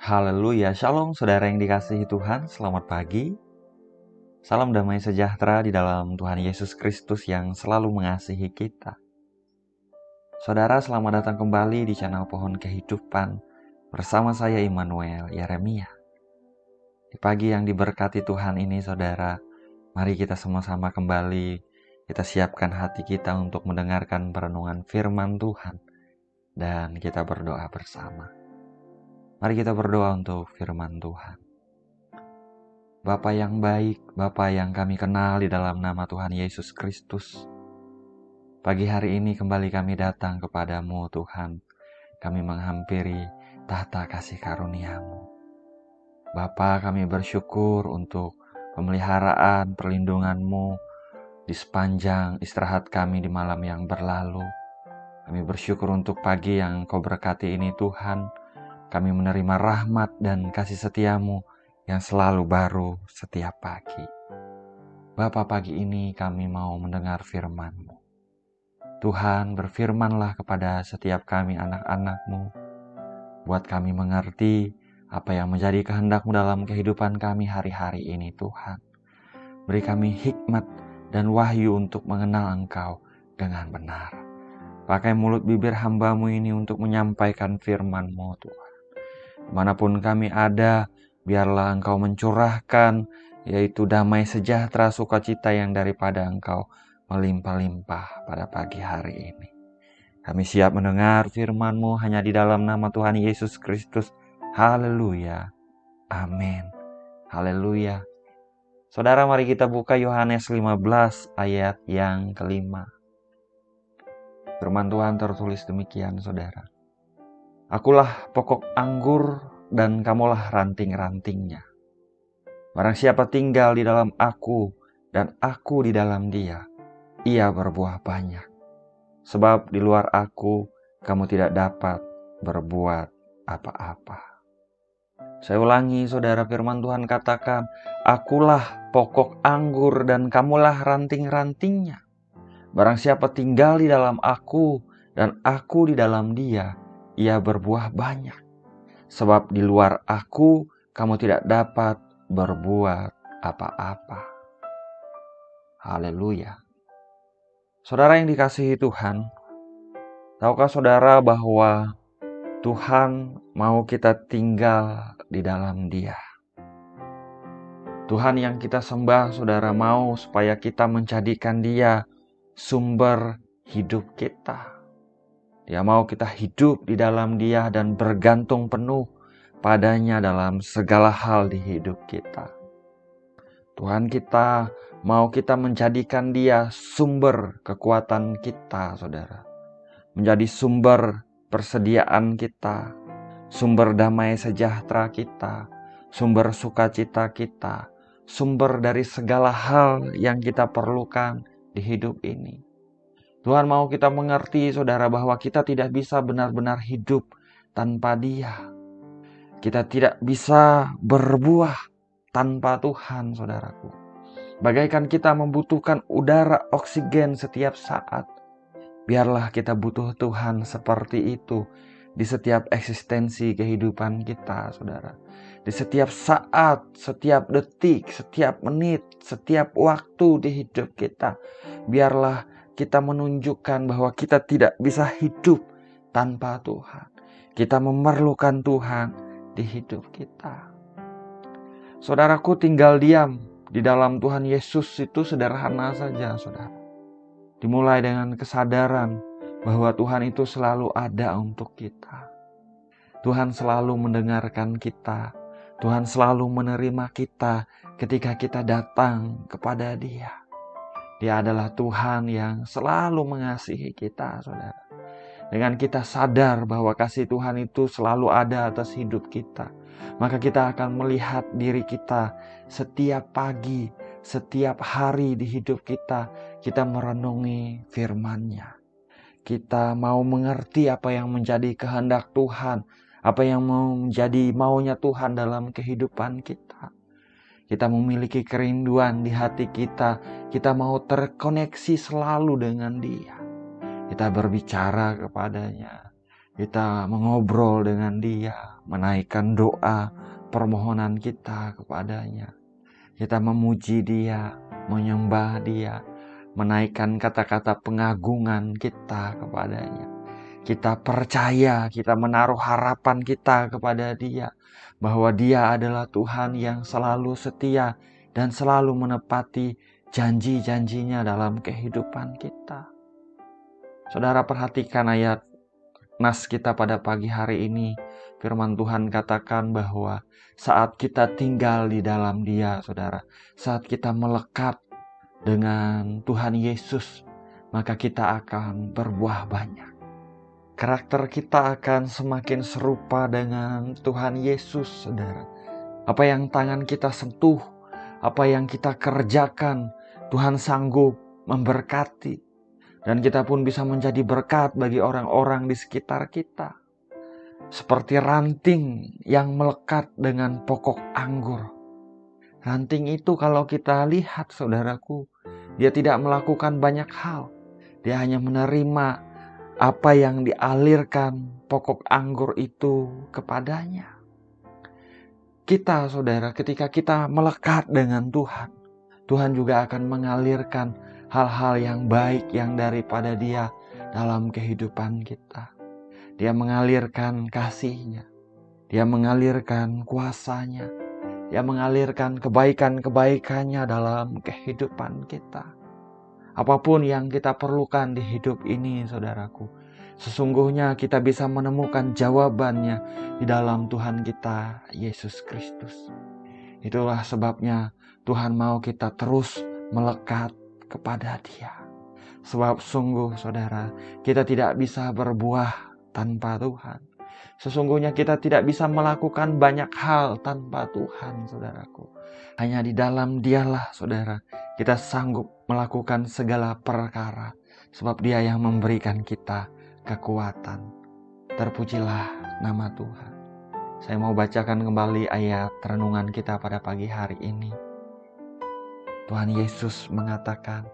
Haleluya, shalom saudara yang dikasihi Tuhan, selamat pagi. Salam damai sejahtera di dalam Tuhan Yesus Kristus yang selalu mengasihi kita. Saudara, selamat datang kembali di channel Pohon Kehidupan bersama saya Immanuel Yeremia. Di pagi yang diberkati Tuhan ini saudara, mari kita sama-sama kembali, kita siapkan hati kita untuk mendengarkan perenungan firman Tuhan dan kita berdoa bersama. Mari kita berdoa untuk firman Tuhan. Bapa yang baik, Bapa yang kami kenal di dalam nama Tuhan Yesus Kristus. Pagi hari ini kembali kami datang kepadamu Tuhan. Kami menghampiri tahta kasih karunia-Mu. Bapa, kami bersyukur untuk pemeliharaan, perlindungan-Mu di sepanjang istirahat kami di malam yang berlalu. Kami bersyukur untuk pagi yang Kau berkati ini Tuhan. Kami menerima rahmat dan kasih setia-Mu yang selalu baru setiap pagi. Bapa, pagi ini kami mau mendengar firman-Mu. Tuhan, berfirmanlah kepada setiap kami anak-anak-Mu. Buat kami mengerti apa yang menjadi kehendak-Mu dalam kehidupan kami hari-hari ini Tuhan. Beri kami hikmat dan wahyu untuk mengenal Engkau dengan benar. Pakai mulut bibir hamba-Mu ini untuk menyampaikan firman-Mu Tuhan. Dimanapun kami ada, biarlah Engkau mencurahkan, yaitu damai sejahtera sukacita yang daripada Engkau melimpah-limpah pada pagi hari ini. Kami siap mendengar firman-Mu hanya di dalam nama Tuhan Yesus Kristus. Haleluya. Amin. Haleluya. Saudara, mari kita buka Yohanes 15 ayat yang kelima. Firman Tuhan tertulis demikian, saudara. Akulah pokok anggur dan kamulah ranting-rantingnya. Barang siapa tinggal di dalam aku dan aku di dalam dia, ia berbuah banyak. Sebab di luar aku, kamu tidak dapat berbuat apa-apa. Saya ulangi saudara, firman Tuhan katakan, akulah pokok anggur dan kamulah ranting-rantingnya. Barang siapa tinggal di dalam aku dan aku di dalam dia, ia berbuah banyak. Sebab di luar aku, kamu tidak dapat berbuat apa-apa. Haleluya. Saudara yang dikasihi Tuhan, tahukah saudara bahwa Tuhan mau kita tinggal di dalam Dia? Tuhan yang kita sembah, saudara, mau supaya kita menjadikan Dia sumber hidup kita. Dia mau kita hidup di dalam Dia dan bergantung penuh padanya dalam segala hal di hidup kita. Tuhan kita mau kita menjadikan Dia sumber kekuatan kita, saudara. Menjadi sumber persediaan kita, sumber damai sejahtera kita, sumber sukacita kita, sumber dari segala hal yang kita perlukan di hidup ini. Tuhan mau kita mengerti, saudara, bahwa kita tidak bisa benar-benar hidup tanpa Dia. Kita tidak bisa berbuah tanpa Tuhan, saudaraku. Bagaikan kita membutuhkan udara oksigen setiap saat. Biarlah kita butuh Tuhan seperti itu di setiap eksistensi kehidupan kita, saudara. Di setiap saat, setiap detik, setiap menit, setiap waktu di hidup kita. Biarlah kita menunjukkan bahwa kita tidak bisa hidup tanpa Tuhan. Kita memerlukan Tuhan di hidup kita. Saudaraku, tinggal diam di dalam Tuhan Yesus itu sederhana saja, saudara. Dimulai dengan kesadaran bahwa Tuhan itu selalu ada untuk kita. Tuhan selalu mendengarkan kita. Tuhan selalu menerima kita ketika kita datang kepada Dia. Dia adalah Tuhan yang selalu mengasihi kita, saudara. Dengan kita sadar bahwa kasih Tuhan itu selalu ada atas hidup kita, maka kita akan melihat diri kita setiap pagi, setiap hari di hidup kita, kita merenungi firman-Nya. Kita mau mengerti apa yang menjadi kehendak Tuhan, apa yang mau menjadi maunya Tuhan dalam kehidupan kita. Kita memiliki kerinduan di hati kita. Kita mau terkoneksi selalu dengan Dia. Kita berbicara kepadanya. Kita mengobrol dengan Dia, menaikkan doa, permohonan kita kepadanya. Kita memuji Dia, menyembah Dia, menaikkan kata-kata pengagungan kita kepadanya. Kita percaya, kita menaruh harapan kita kepada Dia, bahwa Dia adalah Tuhan yang selalu setia dan selalu menepati janji-janjinya dalam kehidupan kita. Saudara, perhatikan ayat nas kita pada pagi hari ini. Firman Tuhan katakan bahwa saat kita tinggal di dalam Dia, saudara, saat kita melekat dengan Tuhan Yesus, maka kita akan berbuah banyak. Karakter kita akan semakin serupa dengan Tuhan Yesus, saudara. Apa yang tangan kita sentuh, apa yang kita kerjakan, Tuhan sanggup memberkati. Dan kita pun bisa menjadi berkat bagi orang-orang di sekitar kita. Seperti ranting yang melekat dengan pokok anggur. Ranting itu kalau kita lihat, saudaraku, dia tidak melakukan banyak hal. Dia hanya menerima apa yang dialirkan pokok anggur itu kepadanya. Kita, saudara, ketika kita melekat dengan Tuhan, Tuhan juga akan mengalirkan hal-hal yang baik yang daripada Dia dalam kehidupan kita. Dia mengalirkan kasih-Nya, Dia mengalirkan kuasa-Nya, Dia mengalirkan kebaikan-kebaikan-Nya dalam kehidupan kita. Apapun yang kita perlukan di hidup ini, saudaraku, sesungguhnya kita bisa menemukan jawabannya di dalam Tuhan kita, Yesus Kristus. Itulah sebabnya Tuhan mau kita terus melekat kepada Dia. Sebab sungguh, saudara, kita tidak bisa berbuah tanpa Tuhan. Sesungguhnya kita tidak bisa melakukan banyak hal tanpa Tuhan, saudaraku. Hanya di dalam Dialah, saudara, kita sanggup melakukan segala perkara. Sebab Dia yang memberikan kita kekuatan. Terpujilah nama Tuhan. Saya mau bacakan kembali ayat renungan kita pada pagi hari ini. Tuhan Yesus mengatakan,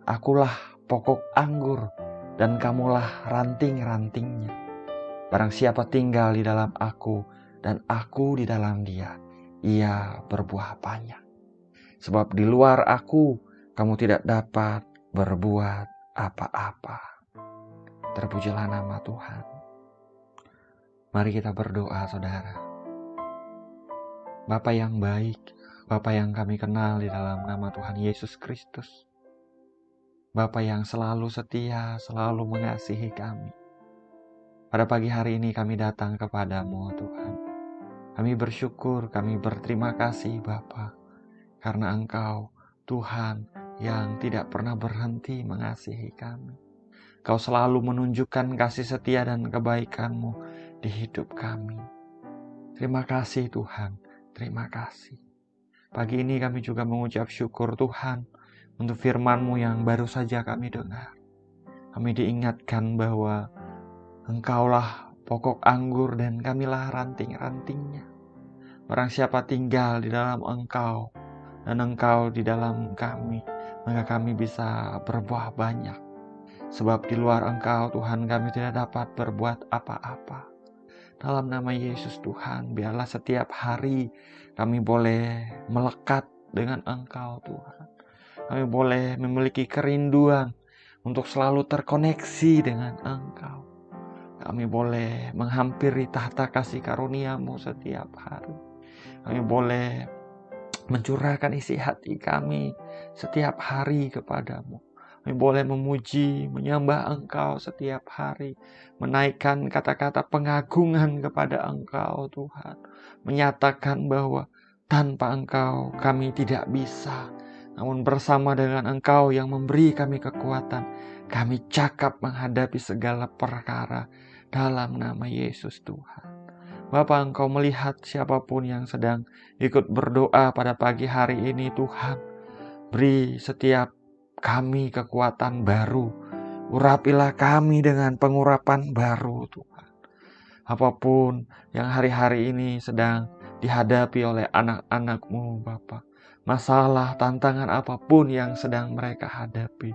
"Akulah pokok anggur dan kamulah ranting-rantingnya. Barang siapa tinggal di dalam aku dan aku di dalam Dia, ia berbuah banyak. Sebab di luar aku, kamu tidak dapat berbuat apa-apa." Terpujilah nama Tuhan. Mari kita berdoa, saudara. Bapa yang baik, Bapa yang kami kenal di dalam nama Tuhan Yesus Kristus. Bapa yang selalu setia, selalu mengasihi kami. Pada pagi hari ini kami datang kepadamu, Tuhan. Kami bersyukur, kami berterima kasih, Bapa, karena Engkau, Tuhan, yang tidak pernah berhenti mengasihi kami. Kau selalu menunjukkan kasih setia dan kebaikan-Mu di hidup kami. Terima kasih, Tuhan. Terima kasih. Pagi ini kami juga mengucap syukur, Tuhan, untuk firman-Mu yang baru saja kami dengar. Kami diingatkan bahwa Engkaulah pokok anggur dan kamilah ranting-rantingnya. Barang siapa tinggal di dalam Engkau dan Engkau di dalam kami, maka kami bisa berbuah banyak. Sebab di luar Engkau, Tuhan, kami tidak dapat berbuat apa-apa. Dalam nama Yesus, Tuhan, biarlah setiap hari kami boleh melekat dengan Engkau, Tuhan. Kami boleh memiliki kerinduan untuk selalu terkoneksi dengan Engkau. Kami boleh menghampiri tahta kasih karunia-Mu setiap hari. Kami boleh mencurahkan isi hati kami setiap hari kepadamu. Kami boleh memuji, menyembah Engkau setiap hari. Menaikkan kata-kata pengagungan kepada Engkau, Tuhan. Menyatakan bahwa tanpa Engkau kami tidak bisa. Namun bersama dengan Engkau yang memberi kami kekuatan, kami cakap menghadapi segala perkara dalam nama Yesus, Tuhan. Bapa, Engkau melihat siapapun yang sedang ikut berdoa pada pagi hari ini, Tuhan. Beri setiap kami kekuatan baru. Urapilah kami dengan pengurapan baru, Tuhan. Apapun yang hari-hari ini sedang dihadapi oleh anak-anak-Mu, Bapa. Masalah, tantangan apapun yang sedang mereka hadapi,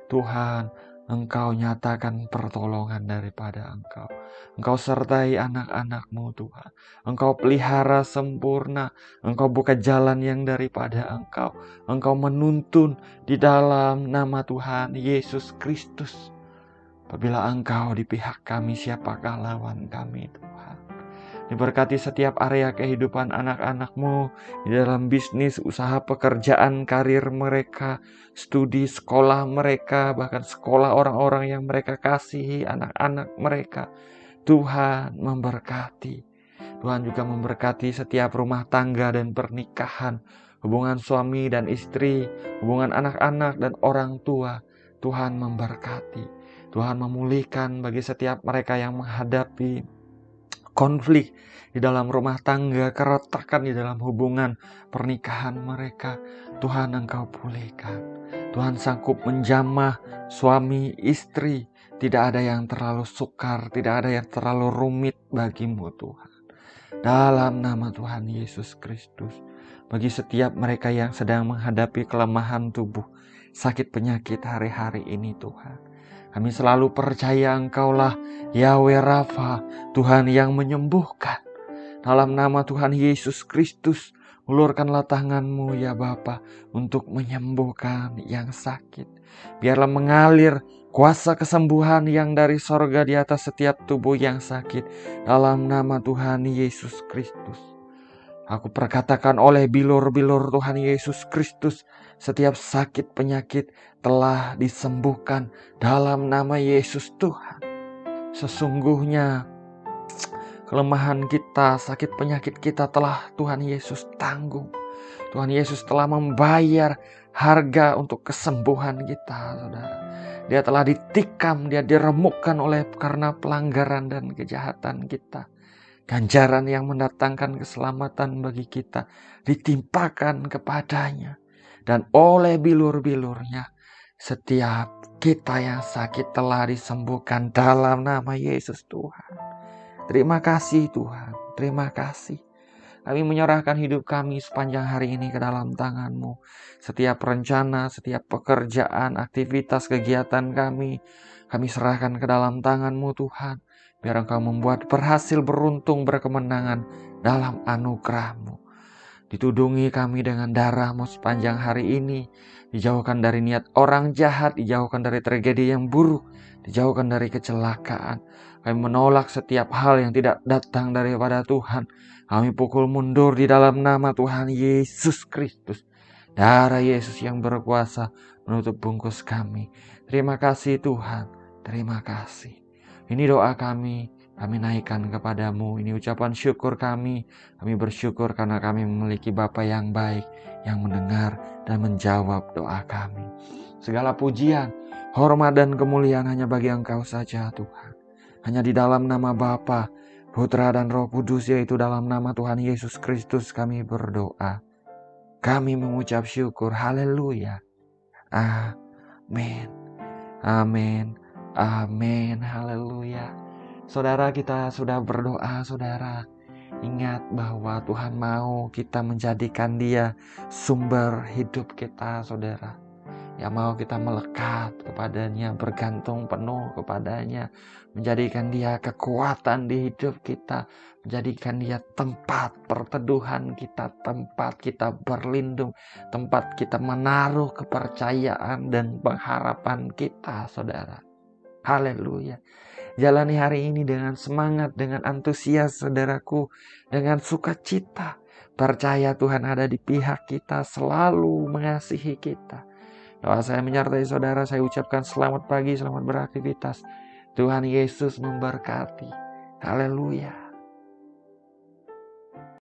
Tuhan, Engkau nyatakan pertolongan daripada Engkau. Engkau sertai anak-anak-Mu Tuhan. Engkau pelihara sempurna. Engkau buka jalan yang daripada Engkau. Engkau menuntun di dalam nama Tuhan Yesus Kristus. Apabila Engkau di pihak kami, siapakah lawan kami Tuhan? Diberkati setiap area kehidupan anak-anak-Mu di dalam bisnis, usaha, pekerjaan, karir mereka, studi, sekolah mereka, bahkan sekolah orang-orang yang mereka kasihi, anak-anak mereka. Tuhan memberkati. Tuhan juga memberkati setiap rumah tangga dan pernikahan, hubungan suami dan istri, hubungan anak-anak dan orang tua. Tuhan memberkati. Tuhan memulihkan bagi setiap mereka yang menghadapi konflik di dalam rumah tangga, keretakan di dalam hubungan pernikahan mereka. Tuhan, Engkau pulihkan. Tuhan sanggup menjamah suami istri. Tidak ada yang terlalu sukar, tidak ada yang terlalu rumit bagimu Tuhan. Dalam nama Tuhan Yesus Kristus, bagi setiap mereka yang sedang menghadapi kelemahan tubuh, sakit penyakit hari-hari ini Tuhan, kami selalu percaya Engkaulah Yahweh Rafa, Tuhan yang menyembuhkan. Dalam nama Tuhan Yesus Kristus, ulurkanlah tangan-Mu ya Bapa untuk menyembuhkan yang sakit. Biarlah mengalir kuasa kesembuhan yang dari sorga di atas setiap tubuh yang sakit. Dalam nama Tuhan Yesus Kristus. Aku perkatakan oleh bilur-bilur Tuhan Yesus Kristus, setiap sakit penyakit telah disembuhkan dalam nama Yesus Tuhan. Sesungguhnya kelemahan kita, sakit penyakit kita telah Tuhan Yesus tanggung. Tuhan Yesus telah membayar harga untuk kesembuhan kita, saudara. Dia telah ditikam, dia diremukkan oleh karena pelanggaran dan kejahatan kita. Ganjaran yang mendatangkan keselamatan bagi kita ditimpakan kepadanya. Dan oleh bilur-bilurnya setiap kita yang sakit telah disembuhkan dalam nama Yesus Tuhan. Terima kasih Tuhan, terima kasih. Kami menyerahkan hidup kami sepanjang hari ini ke dalam tangan-Mu. Setiap rencana, setiap pekerjaan, aktivitas, kegiatan kami serahkan ke dalam tangan-Mu Tuhan. Biar Engkau membuat berhasil, beruntung, berkemenangan dalam anugerah-Mu. Ditudungi kami dengan darah-Mu sepanjang hari ini. Dijauhkan dari niat orang jahat, dijauhkan dari tragedi yang buruk, dijauhkan dari kecelakaan. Kami menolak setiap hal yang tidak datang daripada Tuhan. Kami pukul mundur di dalam nama Tuhan Yesus Kristus. Darah Yesus yang berkuasa menutup bungkus kami. Terima kasih Tuhan, terima kasih. Ini doa kami naikkan kepadamu. Ini ucapan syukur kami bersyukur karena kami memiliki Bapa yang baik, yang mendengar dan menjawab doa kami. Segala pujian, hormat dan kemuliaan hanya bagi Engkau saja Tuhan. Hanya di dalam nama Bapa, Putra dan Roh Kudus, yaitu dalam nama Tuhan Yesus Kristus kami berdoa. Kami mengucap syukur, haleluya. Amin. Amin. Amin, haleluya. Saudara, kita sudah berdoa, saudara. Ingat bahwa Tuhan mau kita menjadikan Dia sumber hidup kita, saudara. Yang mau kita melekat kepadanya, bergantung penuh kepadanya. Menjadikan Dia kekuatan di hidup kita. Menjadikan Dia tempat perteduhan kita, tempat kita berlindung, tempat kita menaruh kepercayaan dan pengharapan kita, saudara. Haleluya. Jalani hari ini dengan semangat, dengan antusias saudaraku, dengan sukacita. Percaya Tuhan ada di pihak kita, selalu mengasihi kita. Doa saya menyertai saudara, saya ucapkan selamat pagi, selamat beraktivitas. Tuhan Yesus memberkati. Haleluya.